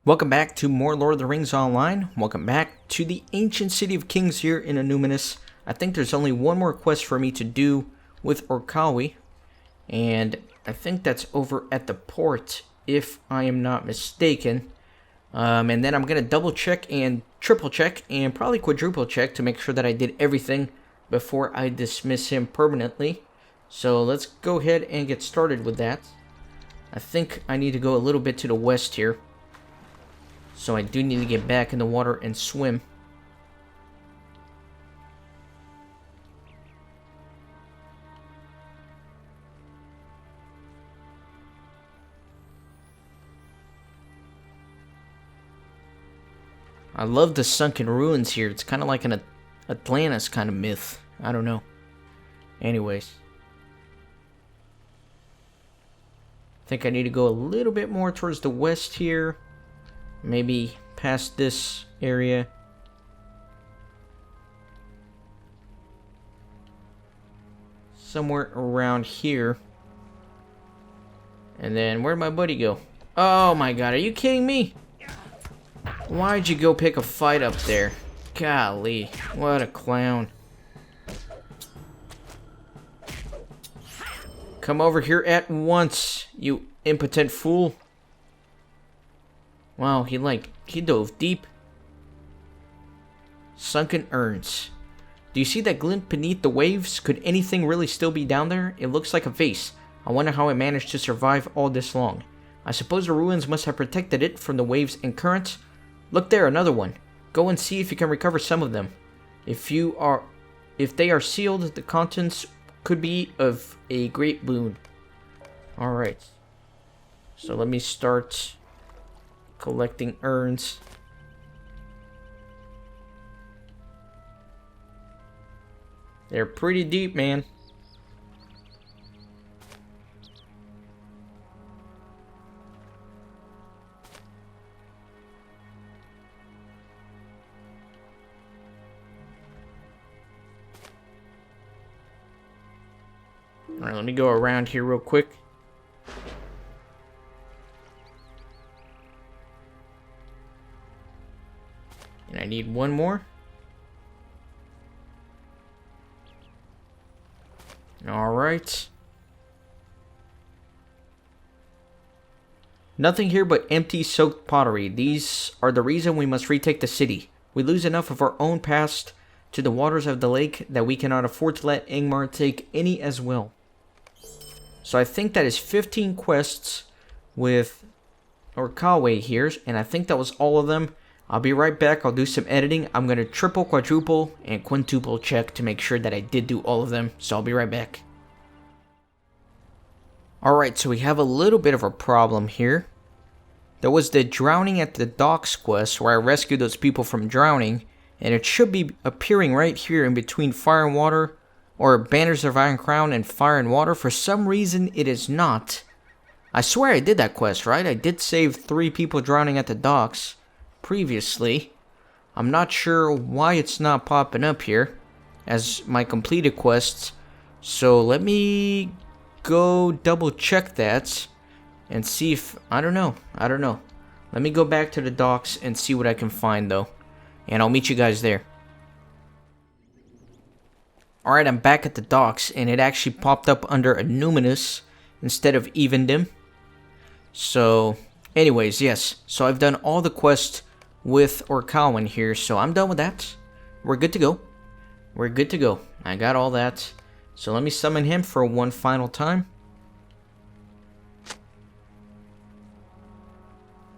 Welcome back to more Lord of the Rings Online. Welcome back to the ancient city of kings here in Annuminous. I think there's only one more quest for me to do with Orkawi, and I think that's over at the port, if I am not mistaken. And then I'm going to double check and triple check and probably quadruple check to make sure that I did everything before I dismiss him permanently. So let's go ahead and get started with that. I think I need to go a little bit to the west here. So I do need to get back in the water and swim. I love the sunken ruins here. It's kind of like an Atlantis kind of myth. I don't know. Anyways. I think I need to go a little bit more towards the west here. Maybe past this area. Somewhere around here. And then where'd my buddy go? Oh my god, are you kidding me? Why'd you go pick a fight up there? Golly, what a clown. Come over here at once, you impotent fool. Wow, he dove deep. Sunken urns. Do you see that glint beneath the waves? Could anything really still be down there? It looks like a vase. I wonder how it managed to survive all this long. I suppose the ruins must have protected it from the waves and currents. Look there, another one. Go and see if you can recover some of them. If they are sealed, the contents could be of a great boon. Alright. So let me start collecting urns. They're pretty deep, man. Alright, let me go around here real quick. And I need one more. Alright. Nothing here but empty, soaked pottery. These are the reason we must retake the city. We lose enough of our own past to the waters of the lake that we cannot afford to let Ingmar take any as well. So I think that is 15 quests with Orkawi here, and I think that was all of them. I'll be right back. I'll do some editing. I'm going to triple, quadruple, and quintuple check to make sure that I did do all of them. So I'll be right back. Alright, so we have a little bit of a problem here. There was the drowning at the docks quest where I rescued those people from drowning. And it should be appearing right here in between fire and water. Or banners of Iron Crown and fire and water. For some reason it is not. I swear I did that quest, right? I did save 3 people drowning at the docks previously. I'm not sure why it's not popping up here as my completed quests. So let me go double check that and see if, I don't know. Let me go back to the docks and see what I can find though. And I'll meet you guys there. Alright, I'm back at the docks and it actually popped up under Annuminous instead of Evendim. So anyways, yes. So I've done all the quests with Orkawi here, so I'm done with that. We're good to go. We're good to go. I got all that. So let me summon him for one final time.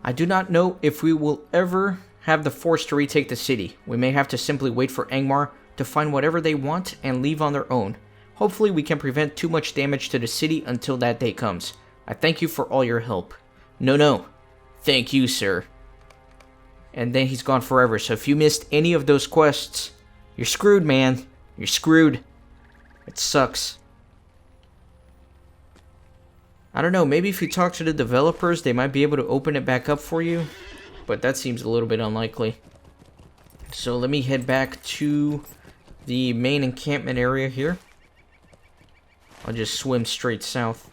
I do not know if we will ever have the force to retake the city. We may have to simply wait for Ingmar to find whatever they want and leave on their own. Hopefully we can prevent too much damage to the city until that day comes. I thank you for all your help. No. Thank you, sir. And then he's gone forever. So if you missed any of those quests, you're screwed, man. You're screwed. It sucks. I don't know. Maybe if you talk to the developers, they might be able to open it back up for you. But that seems a little bit unlikely. So let me head back to the main encampment area here. I'll just swim straight south.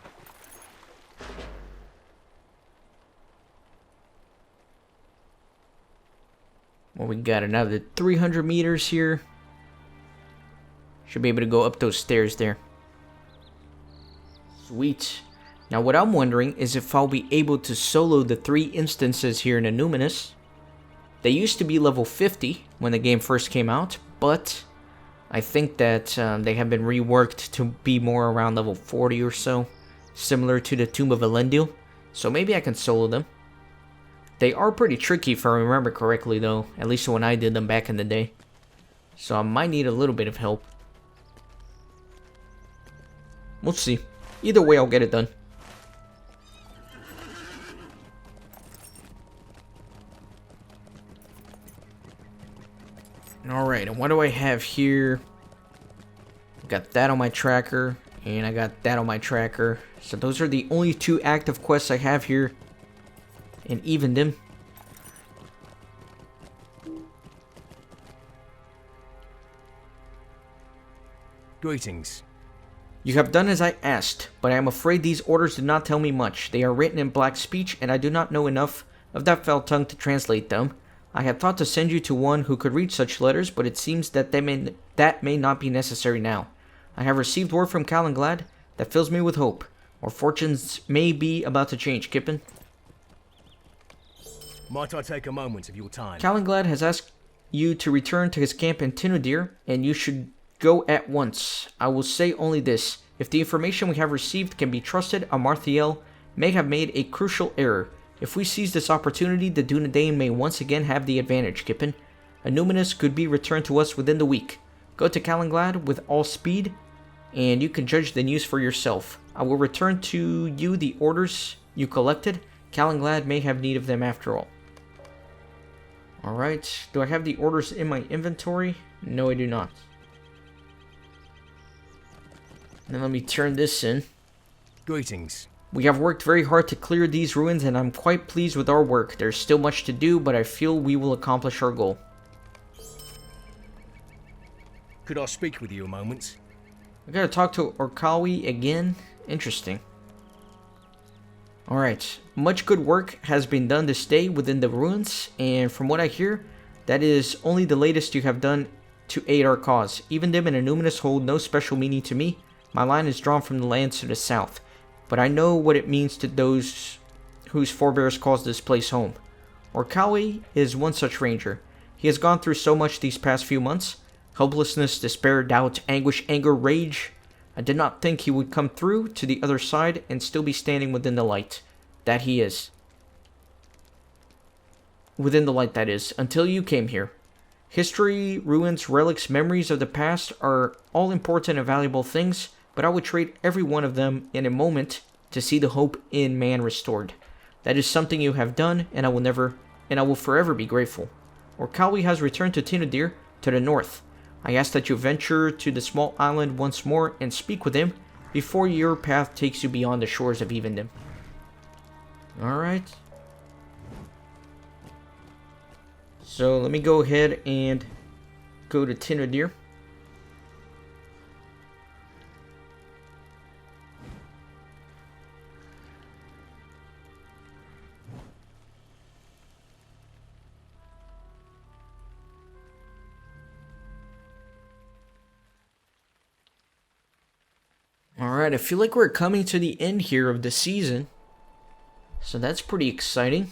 Well, we got another 300 meters here. Should be able to go up those stairs there. Sweet. Now what I'm wondering is if I'll be able to solo the 3 instances here in Illuminous. They used to be level 50 when the game first came out, but I think that they have been reworked to be more around level 40 or so, similar to the Tomb of Elendil, so maybe I can solo them. They are pretty tricky if I remember correctly though, at least when I did them back in the day. So I might need a little bit of help. We'll see. Either way, I'll get it done. Alright, and what do I have here? Got that on my tracker, and I got that on my tracker. So those are the only 2 active quests I have here in Evendom. Greetings. You have done as I asked, but I am afraid these orders do not tell me much. They are written in black speech, and I do not know enough of that foul tongue to translate them. I had thought to send you to one who could read such letters, but it seems that that may not be necessary now. I have received word from Calenglad that fills me with hope. Our fortunes may be about to change, Kippen. Might I take a moment of your time? Calenglad has asked you to return to his camp in Tinodir, and you should go at once. I will say only this. If the information we have received can be trusted, Amarthael may have made a crucial error. If we seize this opportunity, the Dunedain may once again have the advantage, Kippen. Illuminous could be returned to us within the week. Go to Calenglad with all speed, and you can judge the news for yourself. I will return to you the orders you collected. Calenglad may have need of them after all. Alright, do I have the orders in my inventory? No, I do not. Then let me turn this in. Greetings. We have worked very hard to clear these ruins, and I'm quite pleased with our work. There's still much to do, but I feel we will accomplish our goal. Could I speak with you a moment? I gotta talk to Orkawi again? Interesting. Alright, much good work has been done this day within the ruins, and from what I hear, that is only the latest you have done to aid our cause. Evendom and Illuminous hold no special meaning to me. My line is drawn from the lands to the south, but I know what it means to those whose forebears calls this place home. Orkawi is one such ranger. He has gone through so much these past few months. Hopelessness, despair, doubt, anguish, anger, rage. I did not think he would come through to the other side and still be standing within the light. That he is. Within the light, that is, until you came here. History, ruins, relics, memories of the past are all important and valuable things, but I would trade every one of them in a moment to see the hope in man restored. That is something you have done, and I will forever be grateful. Orkawi has returned to Tinodir, to the north. I ask that you venture to the small island once more and speak with him before your path takes you beyond the shores of Evendom. Alright. So let me go ahead and go to Tinodir. Alright, I feel like we're coming to the end here of the season. So that's pretty exciting.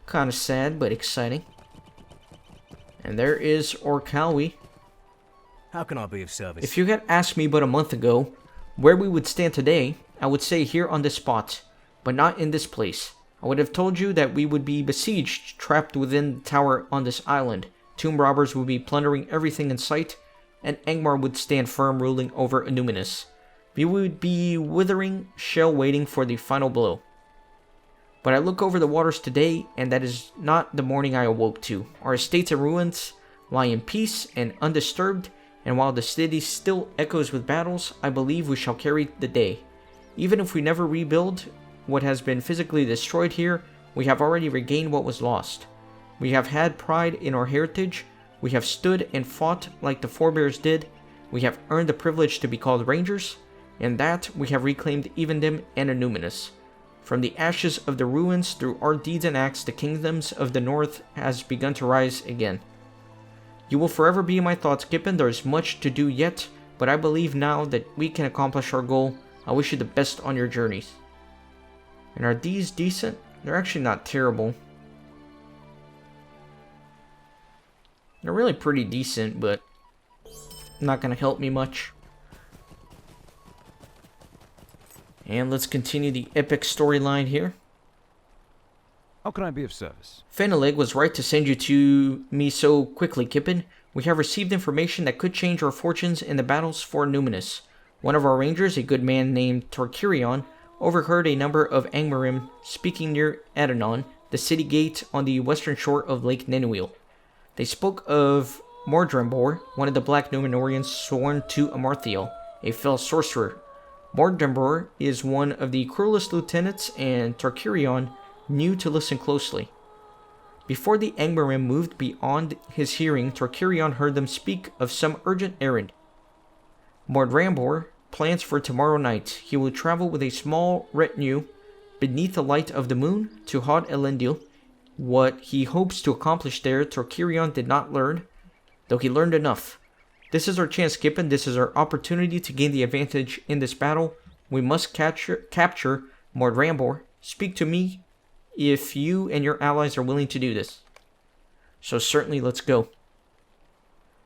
Kind of sad, but exciting. And there is Orkawi. How can I be of service? If you had asked me but a month ago where we would stand today, I would say here on this spot, but not in this place. I would have told you that we would be besieged, trapped within the tower on this island. Tomb robbers would be plundering everything in sight, and Angmar would stand firm ruling over Illuminous. We would be withering shell waiting for the final blow. But I look over the waters today, and that is not the morning I awoke to. Our estates and ruins lie in peace and undisturbed, and while the city still echoes with battles, I believe we shall carry the day. Even if we never rebuild what has been physically destroyed here, we have already regained what was lost. We have had pride in our heritage, we have stood and fought like the forebears did, we have earned the privilege to be called rangers, and that we have reclaimed Evendom and Illuminous. From the ashes of the ruins, through our deeds and acts, the kingdoms of the north has begun to rise again. You will forever be in my thoughts, Kippen. There is much to do yet, but I believe now that we can accomplish our goal. I wish you the best on your journeys. And are these decent? They're actually not terrible. They're really pretty decent, but not gonna help me much. And let's continue the epic storyline here. How can I be of service? Fenelig was right to send you to me so quickly, Kippen. We have received information that could change our fortunes in the battles for Numinous. One of our rangers, a good man named Torkirion, overheard a number of Angmarim speaking near Adanon, the city gate on the western shore of Lake Ninhuil. They spoke of Mordrambor, one of the Black Númenóreans sworn to Amarthael, a fell sorcerer. Mordrambor is one of the cruelest lieutenants, and Torkirion knew to listen closely. Before the Angmarim moved beyond his hearing, Torkirion heard them speak of some urgent errand. Mordrambor plans for tomorrow night. He will travel with a small retinue beneath the light of the moon to Had Elendil. What he hopes to accomplish there, Torkirion did not learn, though he learned enough. This is our chance, Kippen. This is our opportunity to gain the advantage in this battle. We must capture Mordrambor. Speak to me if you and your allies are willing to do this. So certainly, let's go.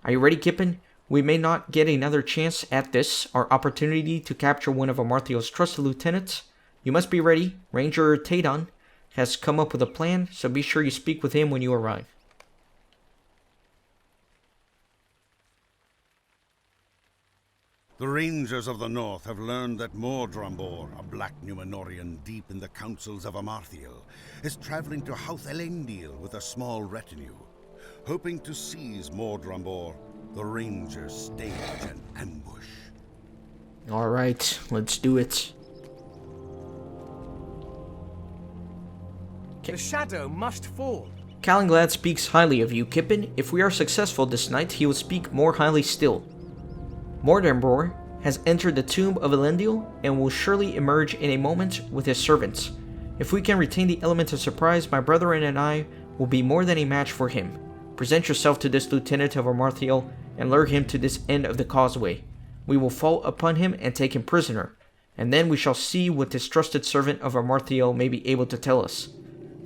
Are you ready, Kippen? We may not get another chance at this, our opportunity to capture one of Amarthael's trusted lieutenants. You must be ready. Ranger Tadon has come up with a plan, so be sure you speak with him when you arrive. The Rangers of the North have learned that Mordrambor, a black Númenórean deep in the councils of Amarthael, is traveling to Houth Elendil with a small retinue. Hoping to seize Mordrambor, the Rangers stage an ambush. Alright, let's do it. The shadow must fall. Kalinglad speaks highly of you, Kippen. If we are successful this night, he will speak more highly still. Mordrambor has entered the tomb of Elendil and will surely emerge in a moment with his servants. If we can retain the element of surprise, my brethren and I will be more than a match for him. Present yourself to this lieutenant of Amarthael and lure him to this end of the causeway. We will fall upon him and take him prisoner, and then we shall see what this trusted servant of Amarthael may be able to tell us.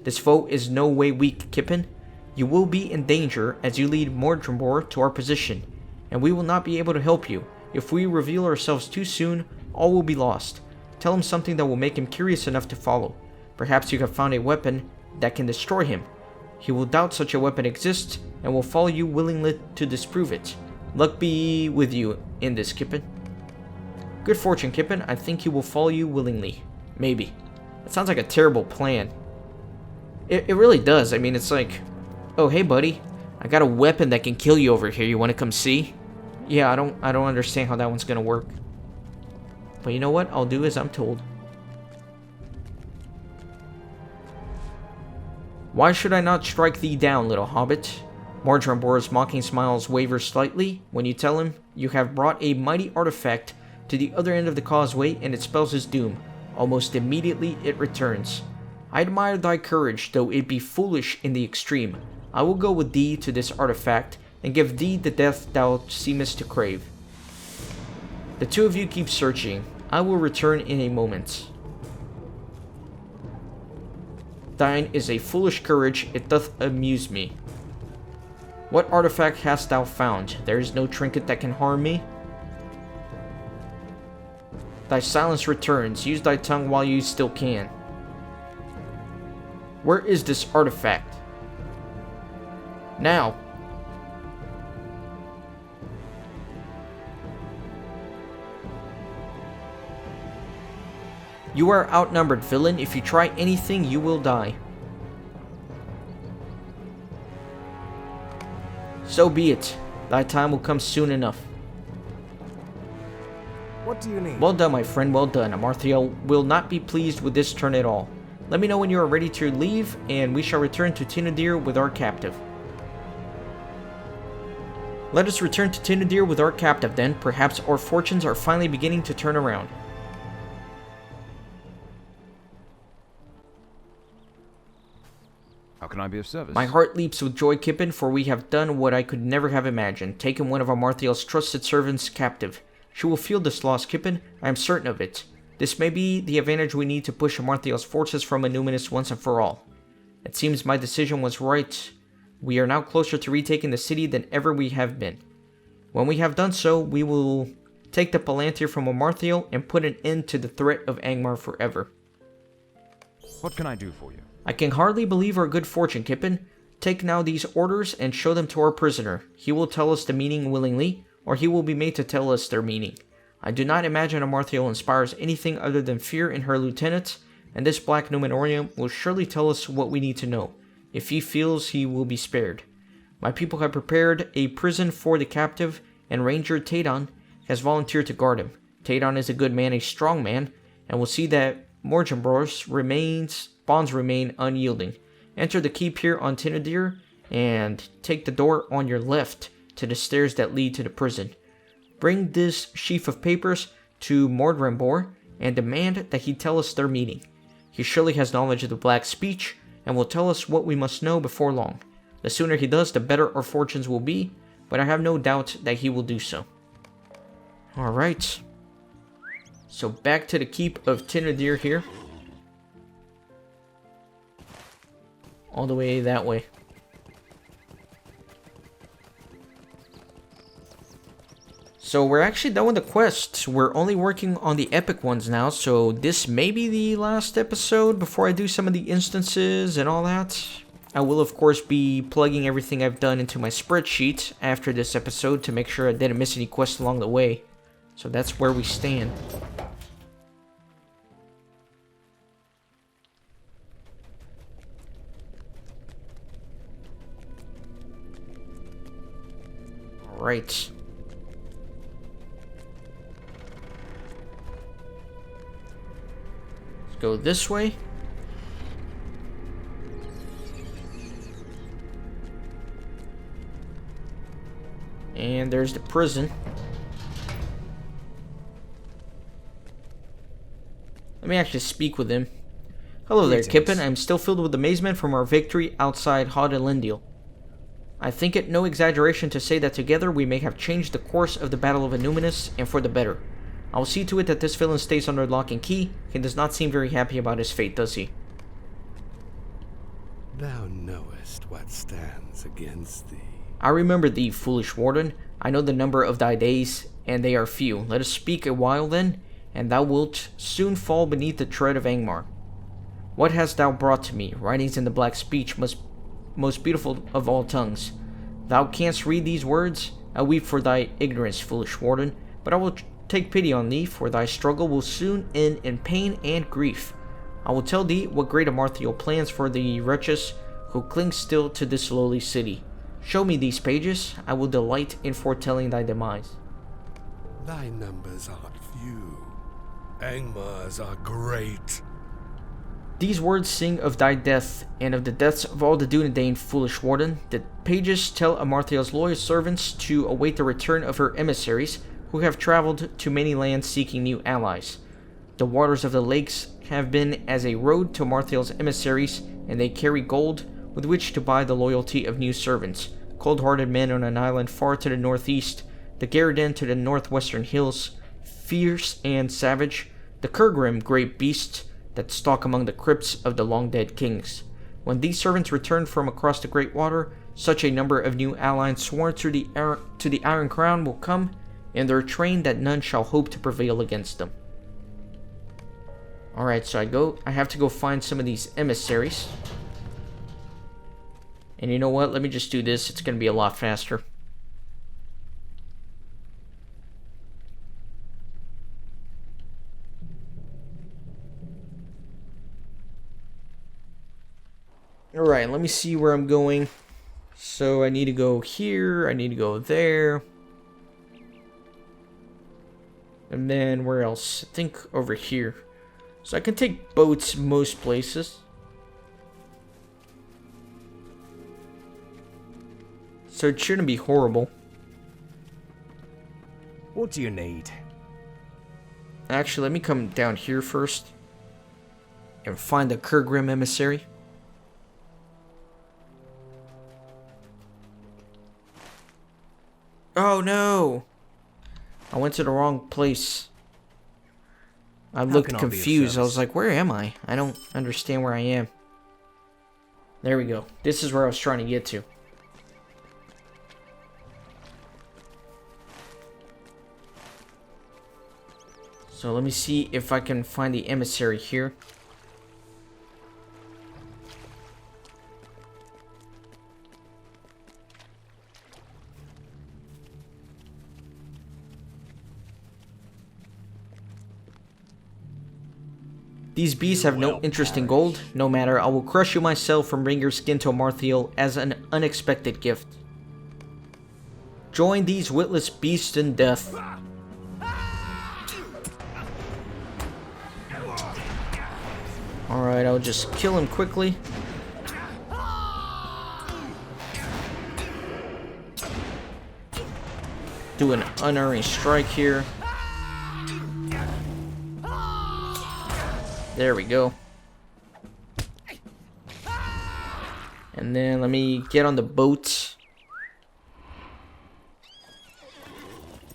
This foe is no way weak, Kippen. You will be in danger as you lead Mordrambor to our position, and we will not be able to help you. If we reveal ourselves too soon, all will be lost. Tell him something that will make him curious enough to follow. Perhaps you have found a weapon that can destroy him. He will doubt such a weapon exists, and will follow you willingly to disprove it. Luck be with you in this, Kippen. Good fortune, Kippen. I think he will follow you willingly. Maybe. That sounds like a terrible plan. It really does. I mean, it's like, oh, hey, buddy. I got a weapon that can kill you over here. You want to come see? Yeah, I don't understand how that one's gonna work. But you know what? I'll do as I'm told. Why should I not strike thee down, little hobbit? Mordrambor's mocking smiles waver slightly when you tell him you have brought a mighty artifact to the other end of the causeway and it spells his doom. Almost immediately it returns. I admire thy courage, though it be foolish in the extreme. I will go with thee to this artifact and give thee the death thou seemest to crave. The two of you keep searching. I will return in a moment. Thine is a foolish courage, it doth amuse me. What artifact hast thou found? There is no trinket that can harm me. Thy silence returns. Use thy tongue while you still can. Where is this artifact? Now. You are outnumbered, villain. If you try anything, you will die. So be it. Thy time will come soon enough. What do you need? Well done, my friend, well done. Amarthael will not be pleased with this turn at all. Let me know when you are ready to leave, and we shall return to Tinadir with our captive. Let us return to Tinadir with our captive then. Perhaps our fortunes are finally beginning to turn around. can I be of service? My heart leaps with joy, Kippen, for we have done what I could never have imagined, taken one of Amarthiel's trusted servants captive. She will feel this loss, Kippen. I am certain of it. This may be the advantage we need to push Amarthiel's forces from Numinous once and for all. It seems my decision was right. We are now closer to retaking the city than ever we have been. When we have done so, we will take the Palantir from Amarthiel and put an end to the threat of Angmar forever. What can I do for you? I can hardly believe our good fortune, Kippen. Take now these orders and show them to our prisoner. He will tell us the meaning willingly, or he will be made to tell us their meaning. I do not imagine Amarthiel inspires anything other than fear in her lieutenants, and this Black Numenorian will surely tell us what we need to know, if he feels he will be spared. My people have prepared a prison for the captive, and Ranger Tadon has volunteered to guard him. Tadon is a good man, a strong man, and will see that Mordrambor's bonds remain unyielding. Enter the keep here on Tinadir, and take the door on your left to the stairs that lead to the prison. Bring this sheaf of papers to Mordrambor, and demand that he tell us their meaning. He surely has knowledge of the Black speech, and will tell us what we must know before long. The sooner he does, the better our fortunes will be, but I have no doubt that he will do so. Alright. So back to the keep of Tinadir here. All the way that way. So we're actually done with the quests. We're only working on the epic ones now, so this may be the last episode before I do some of the instances and all that. I will of course be plugging everything I've done into my spreadsheet after this episode to make sure I didn't miss any quests along the way. So that's where we stand. Alright. Go this way. And there's the prison. Let me actually speak with him. Hello there, Kippen. I'm still filled with amazement from our victory outside Hodelindil. I think it no exaggeration to say that together we may have changed the course of the Battle of Numinous, and for the better. I will see to it that this villain stays under lock and key. He does not seem very happy about his fate, does he? Thou knowest what stands against thee. I remember thee, foolish warden. I know the number of thy days, and they are few. Let us speak a while then, and thou wilt soon fall beneath the tread of Angmar. What hast thou brought to me? Writings in the Black speech, most beautiful of all tongues. Thou canst read these words? I weep for thy ignorance, foolish warden, but I will take pity on thee, for thy struggle will soon end in pain and grief. I will tell thee what great Amarthiel plans for the wretches who cling still to this lowly city. Show me these pages, I will delight in foretelling thy demise. Thy numbers are few. Angmar's are great. These words sing of thy death, and of the deaths of all the Dunedain, foolish warden. The pages tell Amarthiel's loyal servants to await the return of her emissaries, who have traveled to many lands seeking new allies. The waters of the lakes have been as a road to Amarthiel's emissaries, and they carry gold with which to buy the loyalty of new servants. Cold-hearted men on an island far to the northeast, the Garridan to the northwestern hills, fierce and savage, the Kurgrim great beasts that stalk among the crypts of the long-dead kings. When these servants return from across the great water, such a number of new allies sworn to the Iron Crown will come, in their train that none shall hope to prevail against them. Alright, so I have to go find some of these emissaries. And you know what? Let me just do this. It's going to be a lot faster. Alright, let me see where I'm going. So I need to go here. I need to go there. And then where else? I think over here. So I can take boats most places. So it shouldn't be horrible. What do you need? Actually, let me come down here first. And find the Kurgrim emissary. no! I went to the wrong place. I How looked can I be of confused. I was service? like, where am I? I don't understand where I am. There we go. This is where I was trying to get to. So let me see if I can find the emissary here. These beasts have no interest in gold. No matter, I will crush you myself and bring your skin to Amarthiel as an unexpected gift. Join these witless beasts in death. Alright, I'll just kill him quickly. Do an unerring strike here. There we go. And then let me get on the boat,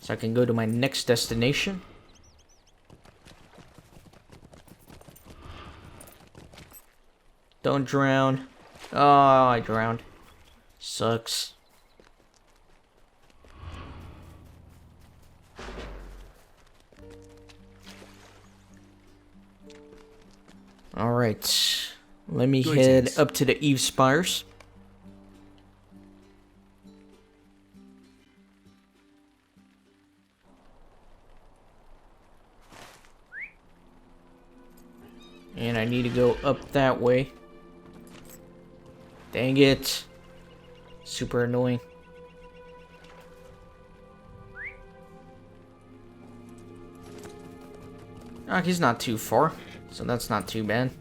so I can go to my next destination. Don't drown. Oh, I drowned. Sucks. Alright. Let me head up to the Eve Spires. And I need to go up that way. Dang it. Super annoying. Ah, he's not too far, so that's not too bad.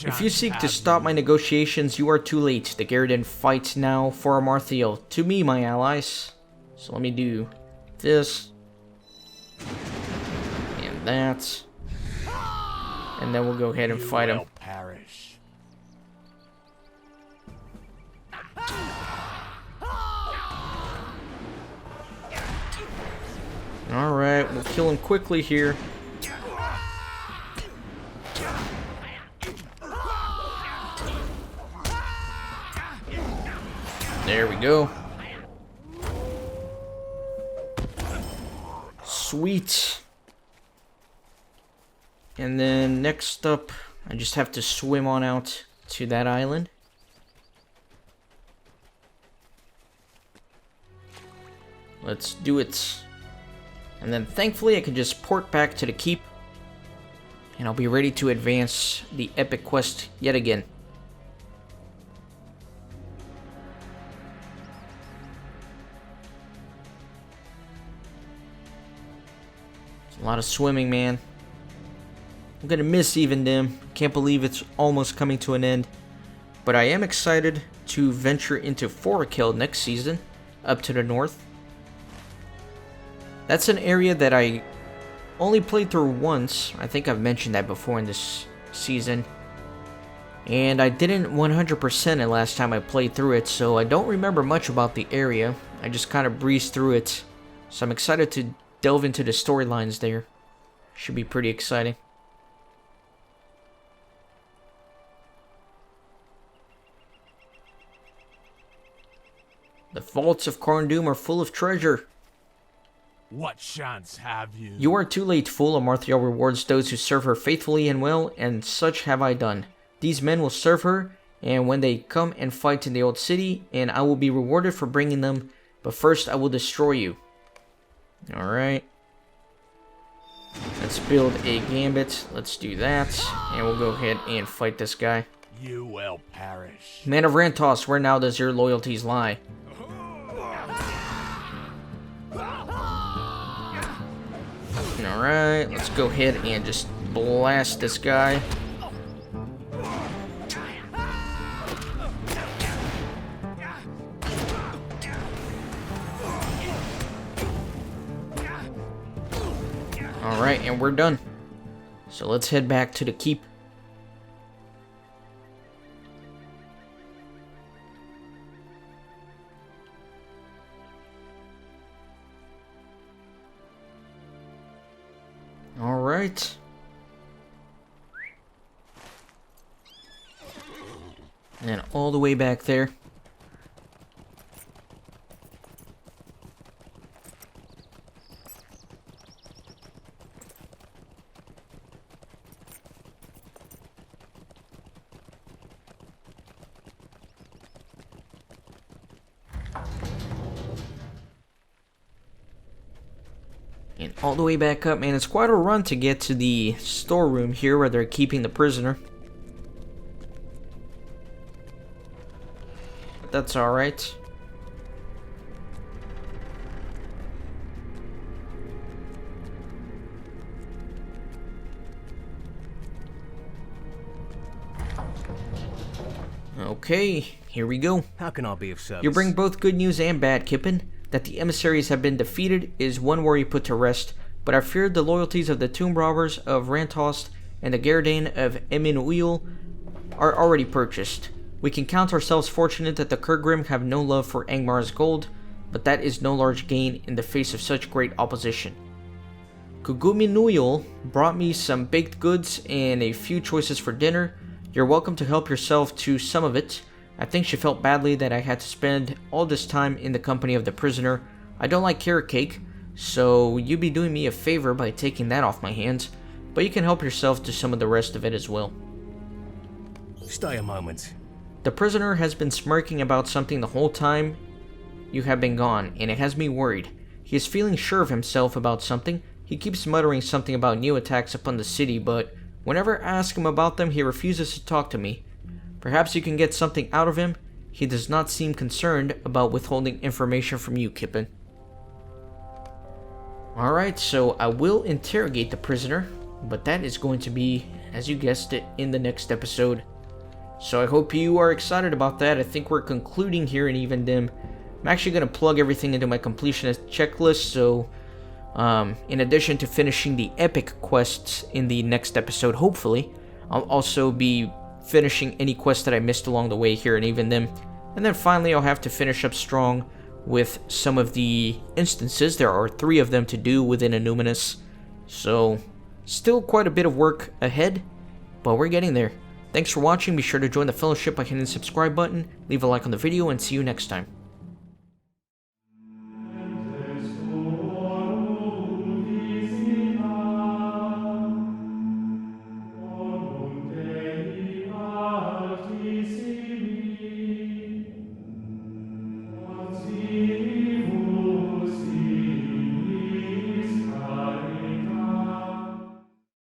If you seek to stop my negotiations, you are too late. The Garridan fight now for Amarthiel. To me, my allies. So let me do this. And that. And then we'll go ahead and fight him. Perish. Alright, we'll kill him quickly here. There we go. Sweet. And then next up, I just have to swim on out to that island. Let's do it. And then thankfully I can just port back to the keep. And I'll be ready to advance the epic quest yet again. A lot of swimming, man. I'm gonna miss Evendim. Can't believe it's almost coming to an end. But I am excited to venture into Forakel next season, up to the north. That's an area that I only played through once. I think I've mentioned that before in this season. And I didn't 100% it last time I played through it, so I don't remember much about the area. I just kind of breezed through it. So I'm excited to delve into the storylines there. Should be pretty exciting. The vaults of Carndum are full of treasure. What chance have you? You are too late, fool. Amarthiel rewards those who serve her faithfully and well, and such have I done. These men will serve her, and when they come and fight in the old city, and I will be rewarded for bringing them, but first I will destroy you. Alright. Let's build a gambit. Let's do that, and we'll go ahead and fight this guy. You will perish. Man of Rantos, where now does your loyalties lie? Alright, let's go ahead and just blast this guy. Alright, and we're done. So let's head back to the keep. Alright. And all the way back there. And all the way back up, man. It's quite a run to get to the storeroom here where they're keeping the prisoner. But that's alright. Okay, here we go. How can I be of service? You bring both good news and bad, Kippen. That the emissaries have been defeated is one worry put to rest, but I feared the loyalties of the tomb robbers of Rantost and the Gerdane of Eminuil are already purchased. We can count ourselves fortunate that the Kurgrim have no love for Angmar's gold, but that is no large gain in the face of such great opposition. Kuguminuil brought me some baked goods and a few choices for dinner. You're welcome to help yourself to some of it. I think she felt badly that I had to spend all this time in the company of the prisoner. I don't like carrot cake, so you'd be doing me a favor by taking that off my hands, but you can help yourself to some of the rest of it as well. Stay a moment. The prisoner has been smirking about something the whole time you have been gone, and it has me worried. He is feeling sure of himself about something. He keeps muttering something about new attacks upon the city, but whenever I ask him about them, he refuses to talk to me. Perhaps you can get something out of him. He does not seem concerned about withholding information from you, Kippen. Alright, so I will interrogate the prisoner, but that is going to be, as you guessed it, in the next episode. So I hope you are excited about that. I think we're concluding here in Even Dim. I'm actually going to plug everything into my completionist checklist, so in addition to finishing the epic quests in the next episode, hopefully, I'll also be finishing any quests that I missed along the way here in Even Dim. And then finally I'll have to finish up strong with some of the instances. There are 3 of them to do within Illuminus. So still quite a bit of work ahead, but we're getting there. Thanks for watching. Be sure to join the fellowship by hitting the subscribe button, leave a like on the video, and see you next time.